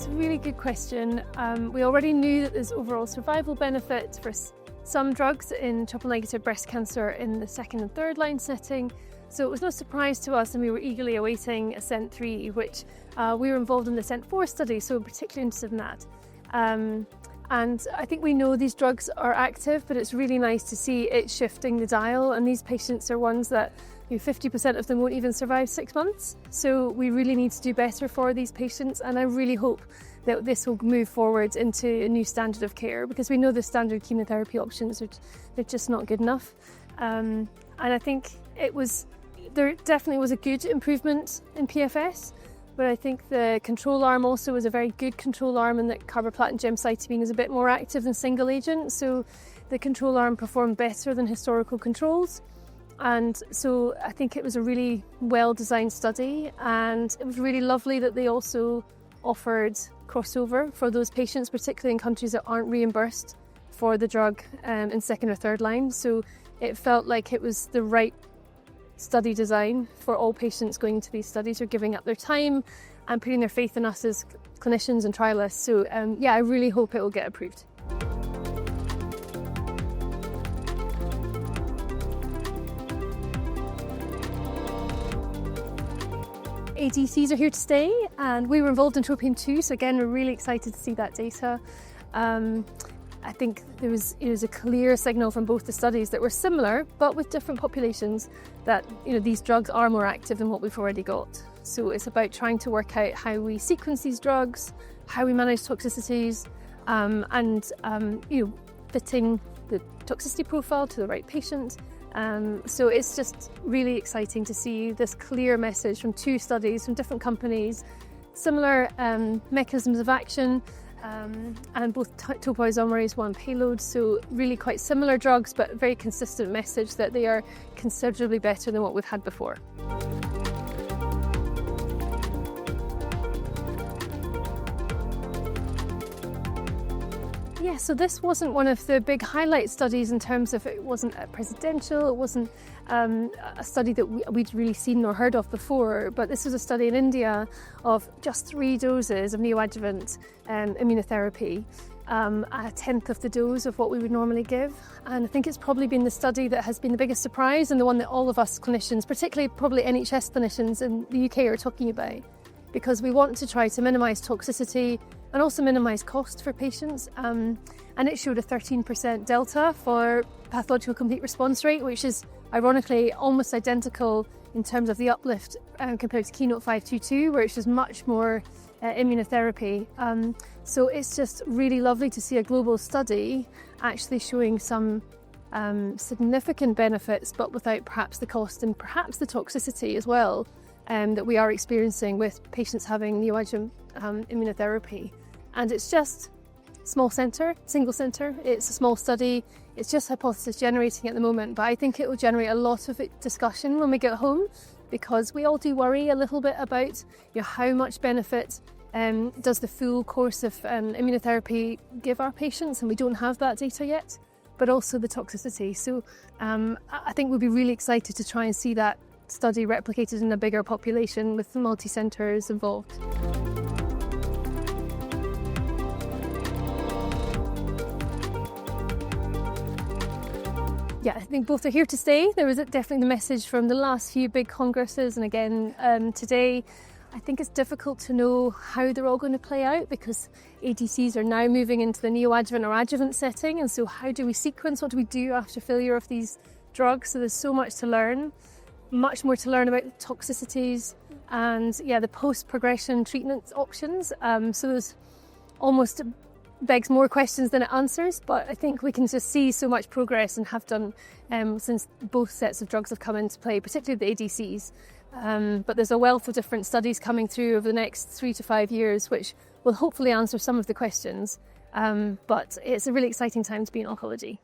it's a really good question. We already knew that there's overall survival benefit for some drugs in triple-negative breast cancer in the second and third line setting. So it was no surprise to us, and we were eagerly awaiting ASCENT-3, which we were involved in the ASCENT-4 study, so we're particularly interested in that. And I think we know these drugs are active, but it's really nice to see it shifting the dial. And these patients are ones that 50% of them won't even survive 6 months. So we really need to do better for these patients. And I really hope that this will move forward into a new standard of care, because we know the standard chemotherapy options they're just not good enough. And I think there definitely was a good improvement in PFS. But I think the control arm also was a very good control arm, and that carboplatin gemcitabine is a bit more active than single agent. So the control arm performed better than historical controls. And so I think it was a really well-designed study, and it was really lovely that they also offered crossover for those patients, particularly in countries that aren't reimbursed for the drug in second or third line. So it felt like it was the right study design for all patients going into these studies, who are giving up their time and putting their faith in us as clinicians and trialists. So I really hope it will get approved. ADCs are here to stay, and we were involved in Tropion-2, so again we're really excited to see that data. I think there was a clear signal from both the studies that were similar, but with different populations, that these drugs are more active than what we've already got. So it's about trying to work out how we sequence these drugs, how we manage toxicities, and fitting the toxicity profile to the right patient. So it's just really exciting to see this clear message from two studies from different companies, similar mechanisms of action, and both topoisomerase 1 payloads, so really quite similar drugs, but very consistent message that they are considerably better than what we've had before. Yeah, so this wasn't one of the big highlight studies in terms of it wasn't presidential, it wasn't a study that we'd really seen or heard of before, but this was a study in India of just 3 doses of neoadjuvant immunotherapy, a tenth of the dose of what we would normally give. And I think it's probably been the study that has been the biggest surprise, and the one that all of us clinicians, particularly probably NHS clinicians in the UK, are talking about, because we want to try to minimise toxicity and also minimise cost for patients. And it showed a 13% delta for pathological complete response rate, which is ironically almost identical in terms of the uplift compared to Keynote 522, where it's just much more immunotherapy. So it's just really lovely to see a global study actually showing some significant benefits, but without perhaps the cost and perhaps the toxicity as well that we are experiencing with patients having neoadjuvant immunotherapy. And it's just small centre, single centre, it's a small study, it's just hypothesis generating at the moment, but I think it will generate a lot of discussion when we get home, because we all do worry a little bit about how much benefit does the full course of immunotherapy give our patients, and we don't have that data yet, but also the toxicity. So I think we'll be really excited to try and see that study replicated in a bigger population with multi-centres involved. Yeah, I think both are here to stay. There was definitely the message from the last few big congresses, and again today. I think it's difficult to know how they're all going to play out, because ADCs are now moving into the neoadjuvant or adjuvant setting, and so how do we sequence, what do we do after failure of these drugs? So there's so much to learn, much more to learn about the toxicities and the post-progression treatment options. So there's almost begs more questions than it answers, but I think we can just see so much progress, and have done since both sets of drugs have come into play, particularly the ADCs. But there's a wealth of different studies coming through over the next 3 to 5 years, which will hopefully answer some of the questions. But it's a really exciting time to be in oncology.